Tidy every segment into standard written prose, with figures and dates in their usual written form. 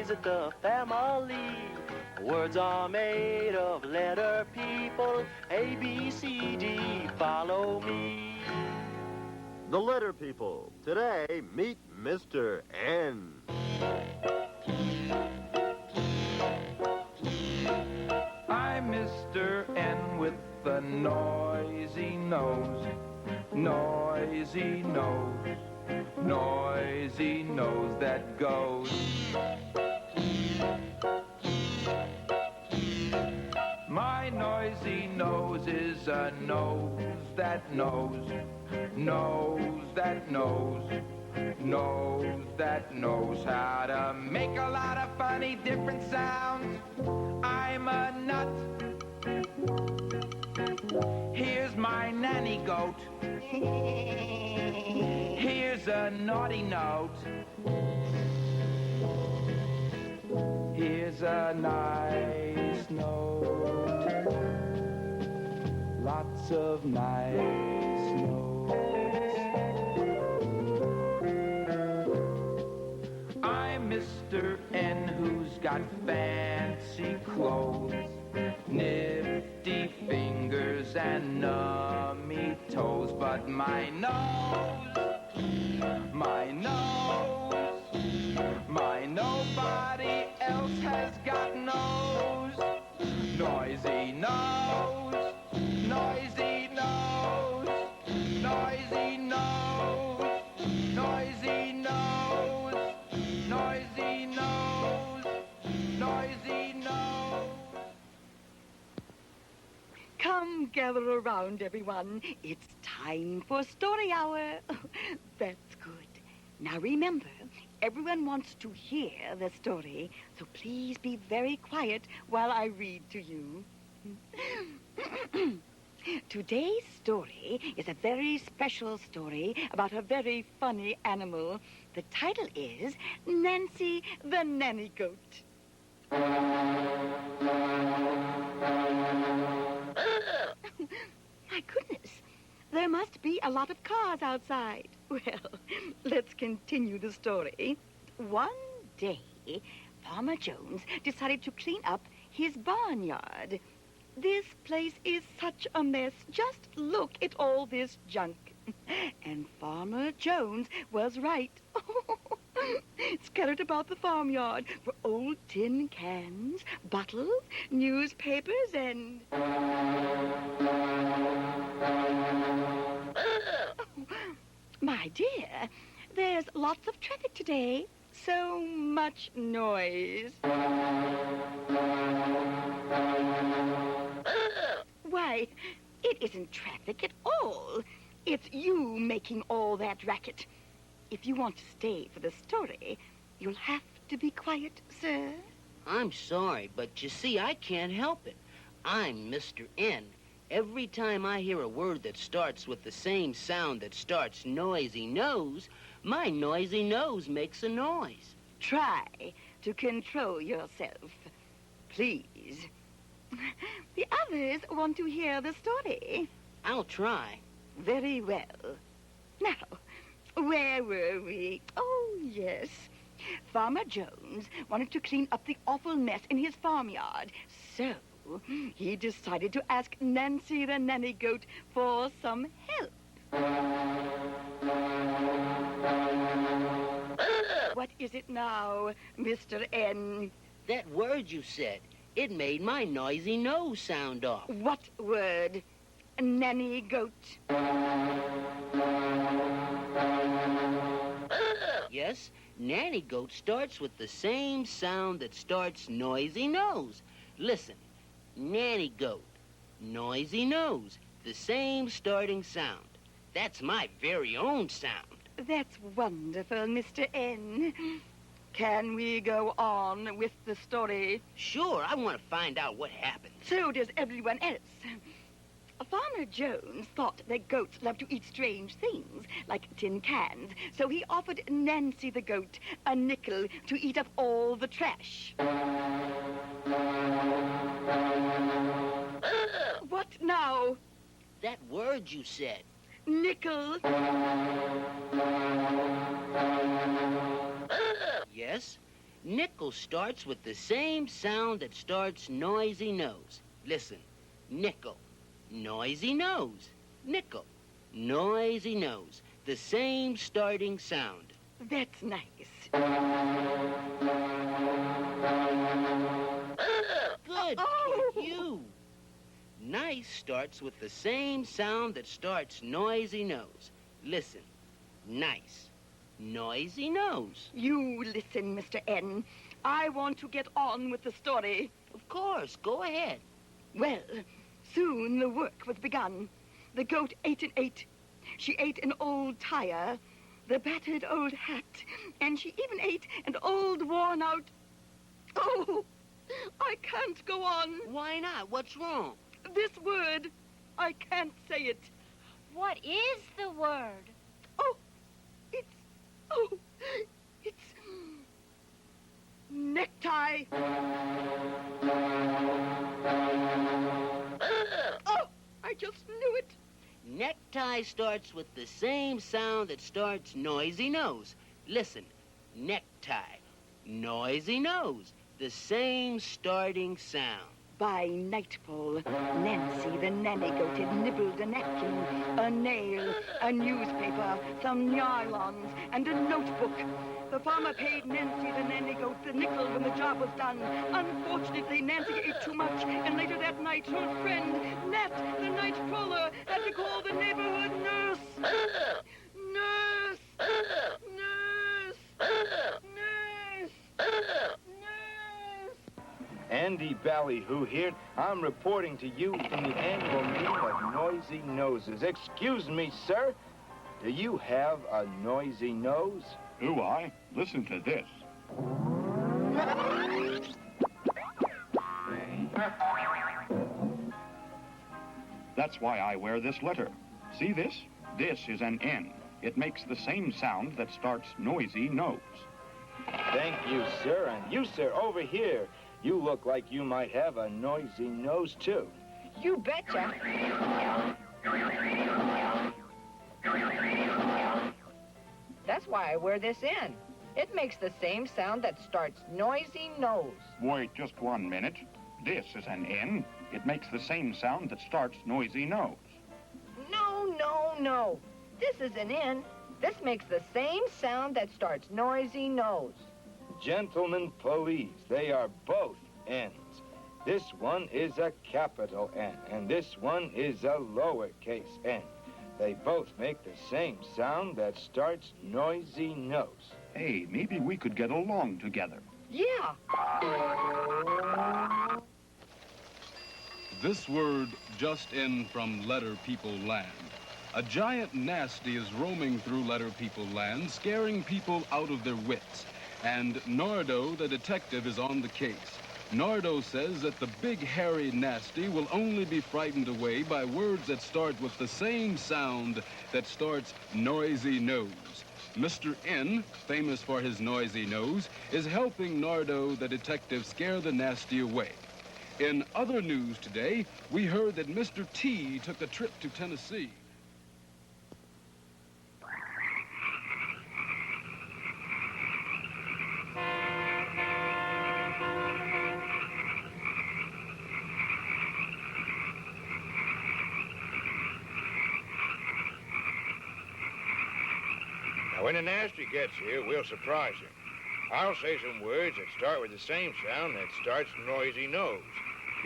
visit the family. Words are made of letter people. A, B, C, D, follow me. The letter people. Today, meet Mr. N. I'm Mr. N with the noisy nose. Noisy nose. Noisy nose that goes. My noisy nose is a nose that knows. Nose that knows. Nose that knows how to make a lot of funny different sounds. I'm a nut. Here's my nanny goat. Here's a naughty note. Here's a nice note. Lots of nice notes. I'm Mr. N who's got fancy clothes, nifty fingers and nummy toes, but my nose, nobody else has got nose. Noisy nose, noisy nose, noisy nose, noisy nose, noisy nose, noisy nose. Come gather around, everyone. It's time for story hour. That's good. Now remember, everyone wants to hear the story, so please be very quiet while I read to you. Today's story is a very special story about a very funny animal. The title is Nancy the Nanny Goat. My goodness, there must be a lot of cars outside. Well, let's continue the story. One day, Farmer Jones decided to clean up his barnyard. This place is such a mess. Just look at all this junk. And Farmer Jones was right. Scattered about the farmyard were old tin cans, bottles, newspapers, and... My dear, there's lots of traffic today. So much noise. Why, it isn't traffic at all. It's you making all that racket. If you want to stay for the story, you'll have to be quiet, sir. I'm sorry, but you see, I can't help it. I'm Mr. N. Every time I hear a word that starts with the same sound that starts noisy nose, my noisy nose makes a noise. Try to control yourself, please. The others want to hear the story. I'll try. Very well. Now, where were we? Oh, yes. Farmer Jones wanted to clean up the awful mess in his farmyard, so he decided to ask Nancy the Nanny Goat for some help. What is it now, Mr. N? That word you said, it made my noisy nose sound off. What word? Nanny Goat. Yes, Nanny Goat starts with the same sound that starts noisy nose. Listen, Nanny Goat, noisy nose, the same starting sound. That's my very own sound. That's wonderful, Mr. N. Can we go on with the story? Sure, I want to find out what happened. So does everyone else. Farmer Jones thought that goats love to eat strange things, like tin cans, so he offered Nancy the goat a nickel to eat up all the trash. What now? That word you said. Nickel. Yes, Nickel starts with the same sound that starts noisy nose. Listen, nickel, noisy nose, nickel, noisy nose. The same starting sound. That's nice. Good Oh. for you. Nice starts with the same sound that starts noisy nose. Listen, nice, noisy nose. You listen, Mr. N. I want to get on with the story. Of course, go ahead. Well, soon the work was begun. The goat ate and ate. She ate an old tire, the battered old hat, and she even ate an old worn-out... Oh, I can't go on. Why not? What's wrong? This word, I can't say it. What is the word? It's necktie. Oh, I just knew it. Necktie starts with the same sound that starts noisy nose. Listen, necktie, noisy nose, the same starting sound. By nightfall, Nancy the nanny goat had nibbled a napkin, a nail, a newspaper, some nylons, and a notebook. The farmer paid Nancy the nanny goat the nickel when the job was done. Unfortunately, Nancy ate too much, and later that night, her friend, Nat, the night crawler, had to call the neighborhood nurse. Nurse! Nurse! Nurse! Nurse! Andy Ballyhoo here. I'm reporting to you from the annual meeting of Noisy Noses. Excuse me, sir. Do you have a noisy nose? Do I? Listen to this. That's why I wear this letter. See this? This is an N. It makes the same sound that starts noisy nose. Thank you, sir. And you, sir, over here. You look like you might have a noisy nose, too. You betcha. That's why I wear this in. It makes the same sound that starts noisy nose. Wait just 1 minute. This is an N. It makes the same sound that starts noisy nose. No. This is an N. This makes the same sound that starts noisy nose. Gentlemen police, they are both N's. This one is a capital N, and this one is a lowercase n. They both make the same sound that starts noisy nose. Hey, maybe we could get along together. Yeah. This word just in from Letter People Land. A giant nasty is roaming through Letter People Land, scaring people out of their wits. And Nardo, the detective, is on the case. Nardo says that the big hairy nasty will only be frightened away by words that start with the same sound that starts noisy nose. Mr. N, famous for his noisy nose, is helping Nardo, the detective, scare the nasty away. In other news today, we heard that Mr. T took a trip to Tennessee. Now, when the nasty gets here, we'll surprise him. I'll say some words that start with the same sound that starts noisy nose.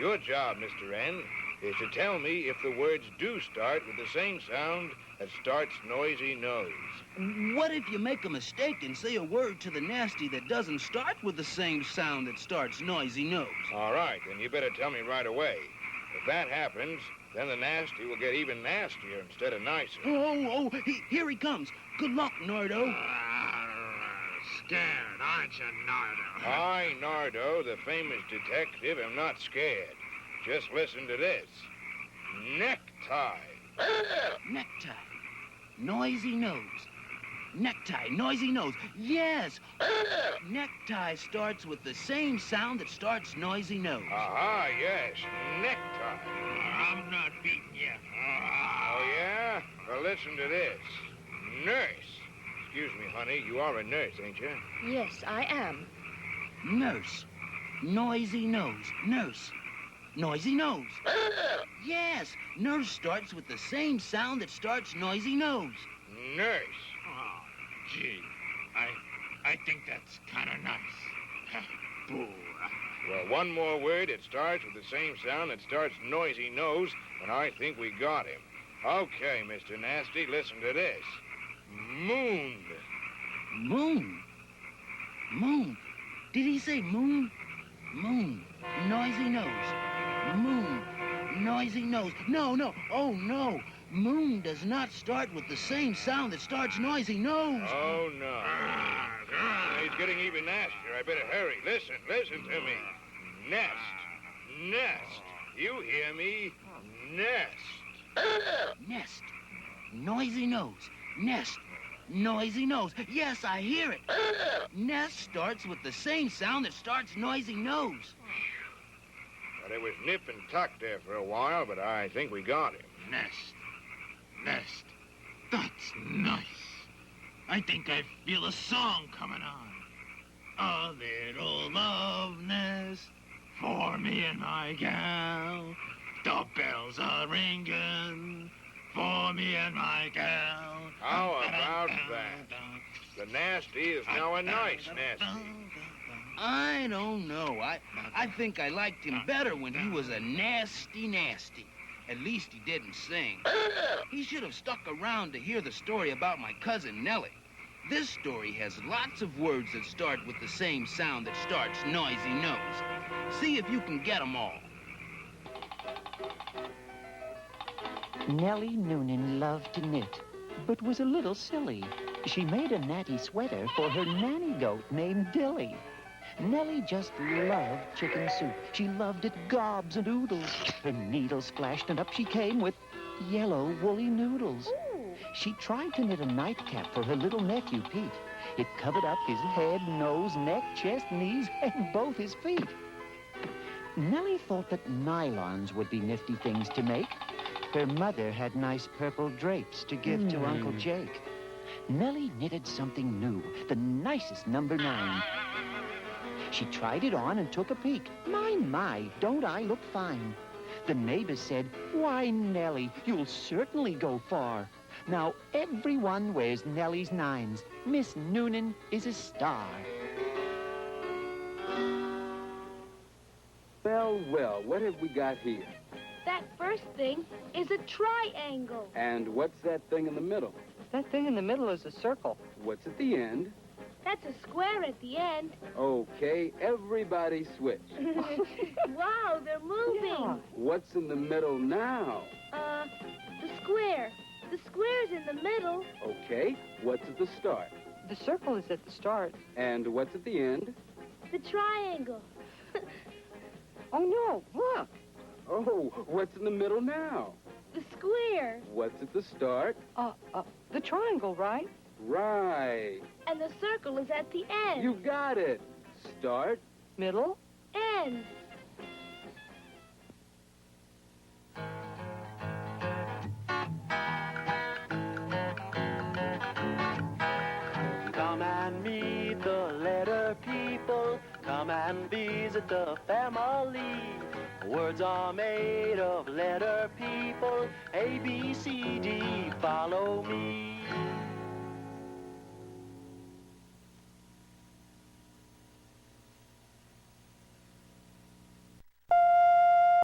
Your job, Mr. N, is to tell me if the words do start with the same sound that starts noisy nose. What if you make a mistake and say a word to the nasty that doesn't start with the same sound that starts noisy nose? All right, then you better tell me right away. If that happens, then the nasty will get even nastier instead of nicer. Here he comes. Good luck, Nardo. Scared, aren't you, Nardo? I, Nardo, the famous detective, am not scared. Just listen to this. Necktie. Necktie. Noisy nose. Necktie. Noisy nose. Yes. Necktie starts with the same sound that starts noisy nose. Aha, yes. Necktie. I'm not beating you. Oh, yeah? Well, listen to this. Nurse. Excuse me, honey. You are a nurse, ain't you? Yes, I am. Nurse. Noisy nose. Nurse. Noisy nose. Yes, nurse starts with the same sound that starts noisy nose. Nurse. Oh, gee, I think that's kind of nice. Boo. Well, one more word that starts with the same sound that starts noisy nose, and I think we got him. Okay, Mr. Nasty, listen to this. Moon. Moon. Moon. Did he say moon? Moon. Noisy nose. Moon. Noisy nose. No, no. Oh, no. Moon does not start with the same sound that starts noisy nose. Oh, no. He's getting even nastier. I better hurry. Listen to me. Nest. Nest. You hear me? Nest. Nest. Noisy nose. Nest. Noisy nose. Yes, I hear it. Nest starts with the same sound that starts noisy nose. Well, there was nip and tuck there for a while, but I think we got him. Nest. Nest. That's nice. I think I feel a song coming on. A little love nest for me and my gal. The bells are ringing for me and my gal. How about that? The Nasty is now a nice Nasty. I don't know. I think I liked him better when he was a nasty nasty. At least he didn't sing. He should have stuck around to hear the story about my cousin Nellie. This story has lots of words that start with the same sound that starts noisy nose. See if you can get them all. Nellie Noonan loved to knit, but was a little silly. She made a natty sweater for her nanny goat named Dilly. Nellie just loved chicken soup. She loved it gobs and oodles. Her needles flashed and up she came with yellow woolly noodles. She tried to knit a nightcap for her little nephew, Pete. It covered up his head, nose, neck, chest, knees, and both his feet. Nellie thought that nylons would be nifty things to make. Her mother had nice purple drapes to give to Uncle Jake. Nellie knitted something new, the nicest number 9. She tried it on and took a peek. My, don't I look fine? The neighbors said, "Why, Nellie, you'll certainly go far." Now everyone wears Nellie's 9s. Miss Noonan is a star. Well, what have we got here? That first thing is a triangle. And what's that thing in the middle? That thing in the middle is a circle. What's at the end? That's a square at the end. Okay, everybody switch. Wow, they're moving. Yeah. What's in the middle now? The square. The square's in the middle. Okay, what's at the start? The circle is at the start. And what's at the end? The triangle. Oh, no, look. Oh, what's in the middle now? The square. What's at the start? The triangle, right? Right. And the circle is at the end. You got it. Start. Middle. End. Come and meet the letter people. Come and visit the family. Words are made of letter people. A, B, C, D, follow me.